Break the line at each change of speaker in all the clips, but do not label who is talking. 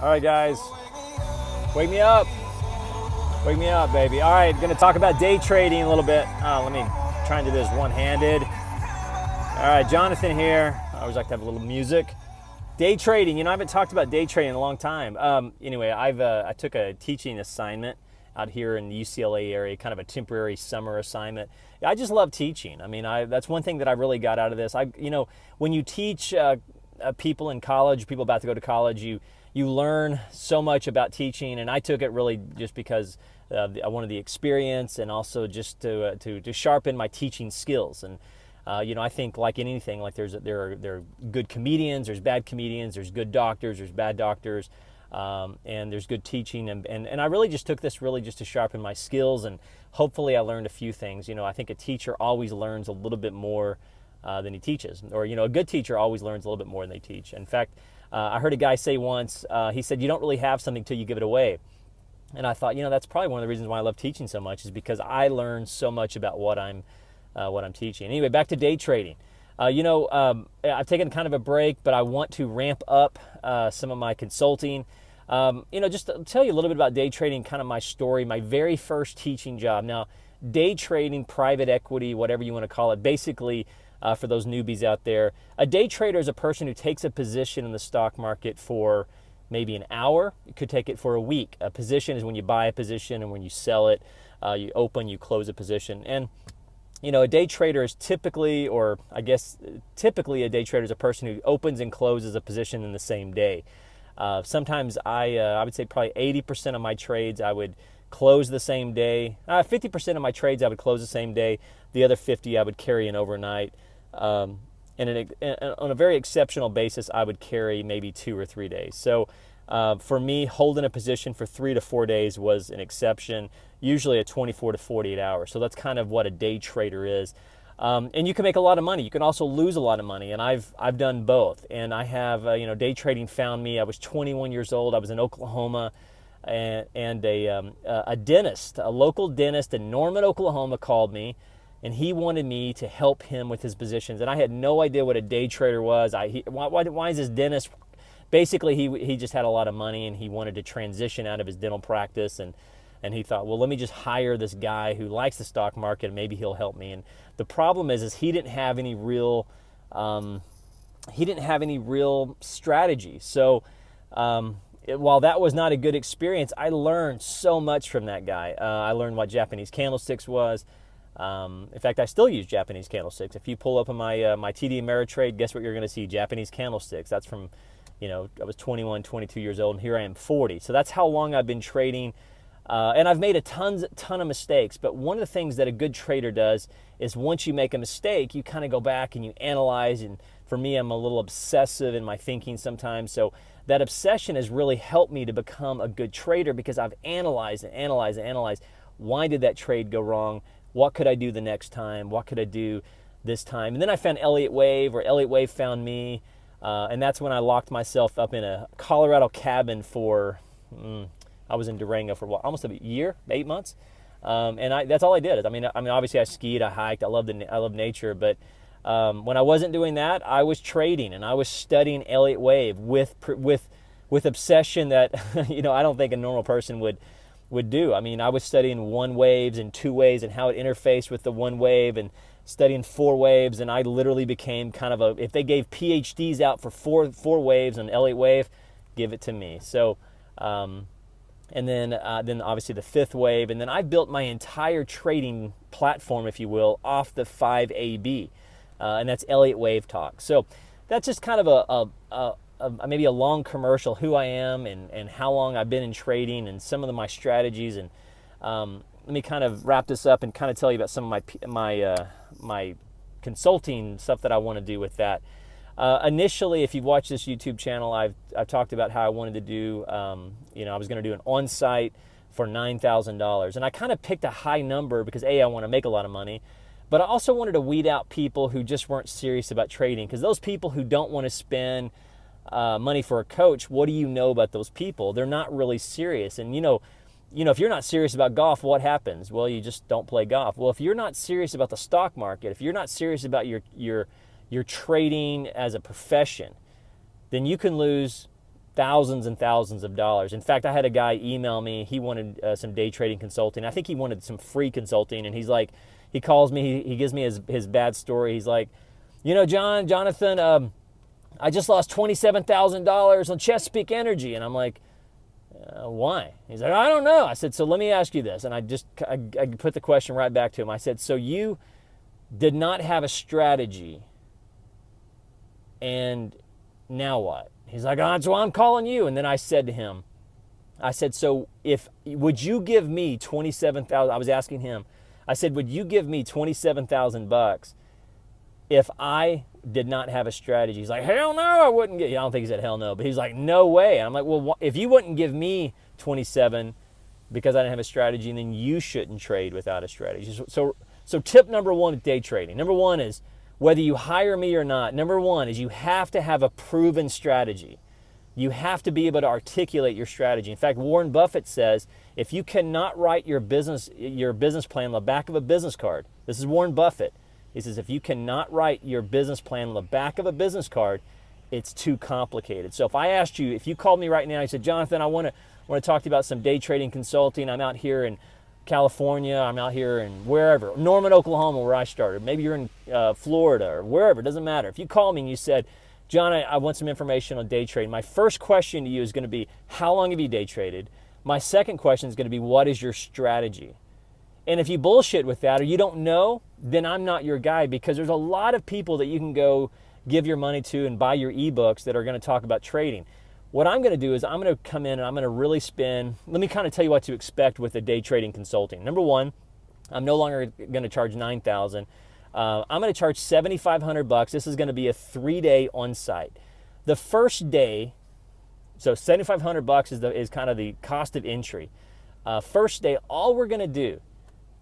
All right, guys. Wake me up. Wake me up, baby. All right, going to talk about day trading a little bit. Let me try and do this one-handed. All right, Jonathan here. I always like to have a little music. Day trading. I haven't talked about day trading in a long time. Anyway, I took a teaching assignment out here in the UCLA area, kind of a temporary summer assignment. I just love teaching. That's one thing that I really got out of this. When you teach people in college, people about to go to college, you learn so much about teaching, and I took it really just because I wanted the experience and also just to sharpen my teaching skills. And I think like in anything, like there are good comedians, there's bad comedians, there's good doctors, there's bad doctors, and there's good teaching. And I really just took this really just to sharpen my skills, and hopefully I learned a few things. I think a teacher always learns a little bit more than he teaches, or a good teacher always learns a little bit more than they teach. In fact, I heard a guy say once, he said, you don't really have something till you give it away. And I thought, that's probably one of the reasons why I love teaching so much, is because I learn so much about what I'm teaching. Anyway, back to day trading. I've taken kind of a break, but I want to ramp up some of my consulting. Just to tell you a little bit about day trading, kind of my story, my very first teaching job. Now, day trading, private equity, whatever you want to call it, basically, for those newbies out there, a day trader is a person who takes a position in the stock market for maybe an hour. You could take it for a week. A position is when you buy a position, and when you sell it, you open, you close a position. And a day trader is typically a day trader is a person who opens and closes a position in the same day. Sometimes I would say probably 80% of my trades I would close the same day. 50% of my trades I would close the same day. The other 50 I would carry in overnight. And on a very exceptional basis, I would carry maybe 2 or 3 days. So for me, holding a position for 3 to 4 days was an exception, usually a 24 to 48 hours. So that's kind of what a day trader is. And you can make a lot of money. You can also lose a lot of money, and I've done both. And I have, day trading found me. I was 21 years old. I was in Oklahoma, and a dentist, a local dentist in Norman, Oklahoma, called me, and he wanted me to help him with his positions. And I had no idea what a day trader was. Why is this dentist? Basically, he just had a lot of money, and he wanted to transition out of his dental practice, and he thought, well, let me just hire this guy who likes the stock market, and maybe he'll help me. And the problem is he didn't have any real strategy. So while that was not a good experience, I learned so much from that guy. I learned what Japanese candlesticks was. In fact, I still use Japanese candlesticks. If you pull up on my TD Ameritrade, guess what you're going to see? Japanese candlesticks. That's from, I was 21, 22 years old, and here I am 40. So that's how long I've been trading. And I've made a ton of mistakes, but one of the things that a good trader does is once you make a mistake, you kind of go back and you analyze. And for me, I'm a little obsessive in my thinking sometimes. So that obsession has really helped me to become a good trader, because I've analyzed and analyzed and analyzed. Why did that trade go wrong? What could I do the next time? What could I do this time? And then I found Elliott Wave, or Elliott Wave found me. And that's when I locked myself up in a Colorado cabin for... I was in Durango for almost a year, 8 months, and that's all I did. I mean, obviously I skied, I hiked, I love nature, but when I wasn't doing that, I was trading, and I was studying Elliott Wave with obsession that I don't think a normal person would do. I mean, I was studying one waves and two waves and how it interfaced with the one wave, and studying four waves, and I literally became kind of if they gave PhDs out for four waves on Elliott Wave, give it to me. So. And then obviously the fifth wave, and then I built my entire trading platform, if you will, off the 5AB, and that's Elliott Wave Talk. So that's just kind of maybe a long commercial, who I am and how long I've been in trading and some of my strategies. And let me kind of wrap this up and kind of tell you about some of my consulting stuff that I want to do with that. Initially, if you've watched this YouTube channel, I've talked about how I wanted to do, I was going to do an on-site for $9,000. And I kind of picked a high number because I want to make a lot of money, but I also wanted to weed out people who just weren't serious about trading, because those people who don't want to spend money for a coach, what do you know about those people? They're not really serious. And if you're not serious about golf, what happens? Well, you just don't play golf. Well, if you're not serious about the stock market, if you're not serious about your trading as a profession, then you can lose thousands and thousands of dollars. In fact, I had a guy email me. He wanted some day trading consulting. I think he wanted some free consulting, and he's like, he calls me, he gives me his bad story. He's like, Jonathan, I just lost $27,000 on Chesapeake Energy. And I'm like, why? He's like, I don't know. I said, so let me ask you this. And I put the question right back to him. I said, so you did not have a strategy, and now what? He's like, that's why I'm calling you. And then I said to him, I said, so would you give me $27,000? I was asking him, I said, would you give me $27,000 if I did not have a strategy? He's like, hell no, I wouldn't get. I don't think he said hell no, but he's like, no way. And I'm like, well, if you wouldn't give me 27 because I didn't have a strategy, then you shouldn't trade without a strategy. So tip number one with day trading. Number one is, whether you hire me or not, number one is you have to have a proven strategy. You have to be able to articulate your strategy. In fact, Warren Buffett says, if you cannot write your business plan on the back of a business card, this is Warren Buffett. He says, if you cannot write your business plan on the back of a business card, it's too complicated. So if I asked you, if you called me right now, and you said, Jonathan, I want to talk to you about some day trading consulting. I'm out here in California, I'm out here in wherever, Norman, Oklahoma, where I started. Maybe you're in Florida or wherever, it doesn't matter. If you call me and you said, John, I want some information on day trading, my first question to you is going to be, how long have you day traded? My second question is going to be, what is your strategy? And if you bullshit with that or you don't know, then I'm not your guy, because there's a lot of people that you can go give your money to and buy your ebooks that are going to talk about trading. What I'm going to do is I'm going to come in and I'm going to really spin. Let me kind of tell you what to expect with the day trading consulting. Number one, I'm no longer going to charge $9,000. I'm going to charge $7,500. This is going to be a 3-day on-site. The first day, so $7,500 is kind of the cost of entry. First day, all we're going to do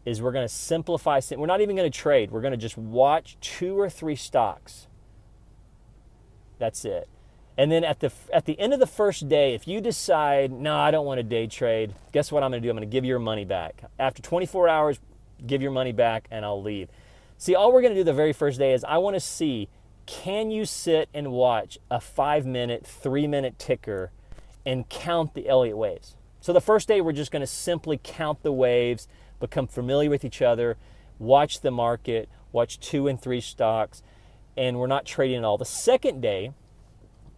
is we're going to simplify. We're not even going to trade. We're going to just watch 2 or 3 stocks. That's it. And then at the end of the first day, if you decide, no, I don't want to day trade, guess what I'm going to do? I'm going to give you your money back. After 24 hours, give your money back and I'll leave. See, all we're going to do the very first day is I want to see, can you sit and watch a 5-minute, 3-minute ticker and count the Elliott waves? So the first day, we're just going to simply count the waves, become familiar with each other, watch the market, watch 2 and 3 stocks, and we're not trading at all. The second day,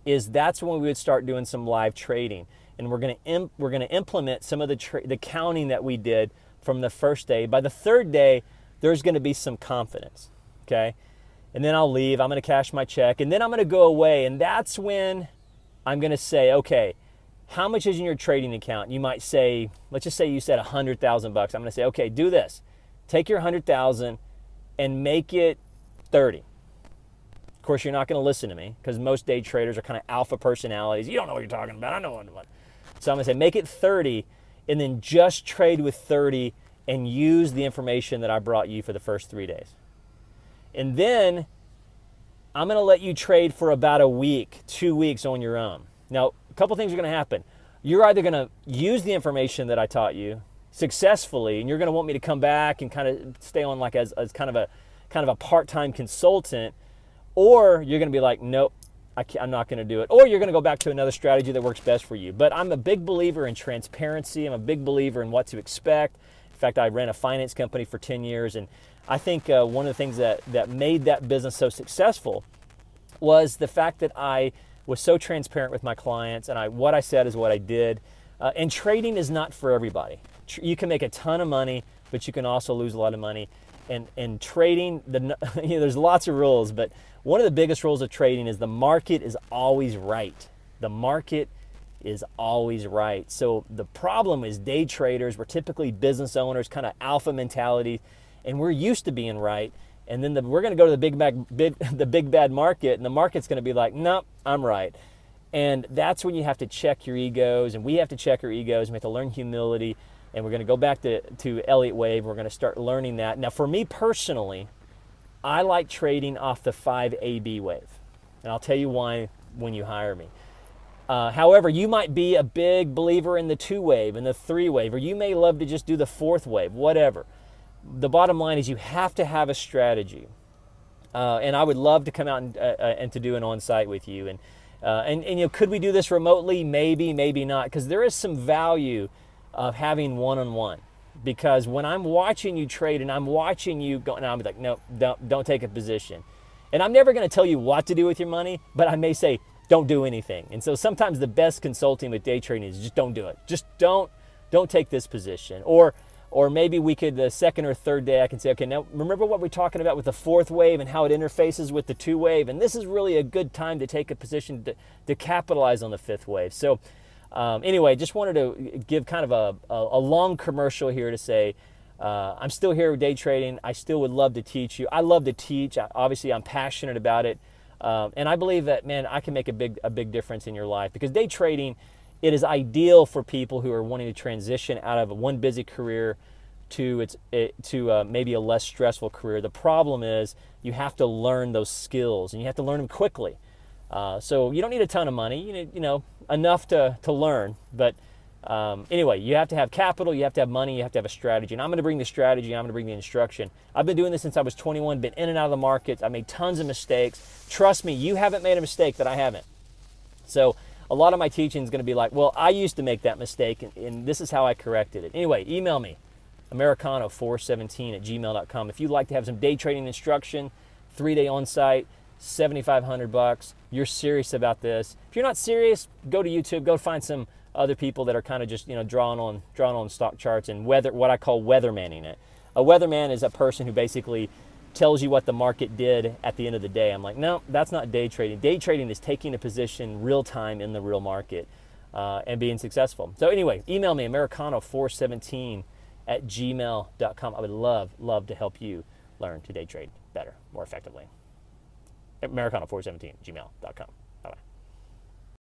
that's when we would start doing some live trading, and we're going to implement some of the counting that we did from the first day. By the third day, there's going to be some confidence, okay? And then I'll leave. I'm going to cash my check, and then I'm going to go away, and that's when I'm going to say, okay, how much is in your trading account? You might say, let's just say you said $100,000. I'm going to say, okay, do this. Take your $100,000 and make it 30. Of course, you're not going to listen to me because most day traders are kind of alpha personalities. You don't know what you're talking about. I know what. So I'm going to say make it 30 and then just trade with 30 and use the information that I brought you for the first 3 days. And then I'm going to let you trade for about a week, 2 weeks on your own. Now, a couple things are going to happen. You're either going to use the information that I taught you successfully, and you're going to want me to come back and kind of stay on like as kind of a part-time consultant, or you're going to be like, nope, I'm not going to do it. Or you're going to go back to another strategy that works best for you. But I'm a big believer in transparency. I'm a big believer in what to expect. In fact, I ran a finance company for 10 years, and I think one of the things that made that business so successful was the fact that I was so transparent with my clients, and what I said is what I did. And trading is not for everybody. You can make a ton of money, but you can also lose a lot of money. And trading, there's lots of rules, but one of the biggest rules of trading is the market is always right. The market is always right. So the problem is day traders, we're typically business owners, kind of alpha mentality, and we're used to being right. And then we're going to go to the big bad market, and the market's going to be like, nope, I'm right. And that's when you have to check your egos, and we have to check our egos, and we have to learn humility. And we're going to go back to Elliott Wave. We're going to start learning that. Now, for me personally, I like trading off the 5AB wave. And I'll tell you why when you hire me. However, you might be a big believer in the 2 wave and the 3 wave, or you may love to just do the 4th wave, whatever. The bottom line is you have to have a strategy. And I would love to come out and to do an on-site with you. And And could we do this remotely? Maybe, maybe not, because there is some value of having one-on-one. Because when I'm watching you trade and I'm watching you go, and I'll be like, no, don't take a position. And I'm never going to tell you what to do with your money, but I may say, don't do anything. And so sometimes the best consulting with day trading is just don't do it. Just don't take this position. Or maybe we could, the second or third day, I can say, okay, now remember what we're talking about with the fourth wave and how it interfaces with the two wave. And this is really a good time to take a position to capitalize on the fifth wave. So anyway, just wanted to give kind of a long commercial here to say, I'm still here with day trading. I still would love to teach you. I love to teach. Obviously, I'm passionate about it. And I believe that, man, I can make a big difference in your life, because day trading, it is ideal for people who are wanting to transition out of one busy career to maybe a less stressful career. The problem is you have to learn those skills, and you have to learn them quickly. So you don't need a ton of money. You need, enough to learn. But anyway, you have to have capital, you have to have money, you have to have a strategy. And I'm going to bring the strategy, I'm going to bring the instruction. I've been doing this since I was 21, been in and out of the markets. I made tons of mistakes. Trust me, you haven't made a mistake that I haven't. So a lot of my teaching is going to be like, well, I used to make that mistake, and this is how I corrected it. Anyway, email me, Americano417@gmail.com. If you'd like to have some day trading instruction, 3-day on-site, $7,500. You're serious about this. If you're not serious, go to YouTube, go find some other people that are kind of just drawing on stock charts and what I call weathermanning it. A weatherman is a person who basically tells you what the market did at the end of the day. I'm like, no, that's not day trading. Day trading is taking a position real time in the real market and being successful. So anyway, email me, Americano417@gmail.com. I would love to help you learn to day trade better, more effectively. Americano417@gmail.com.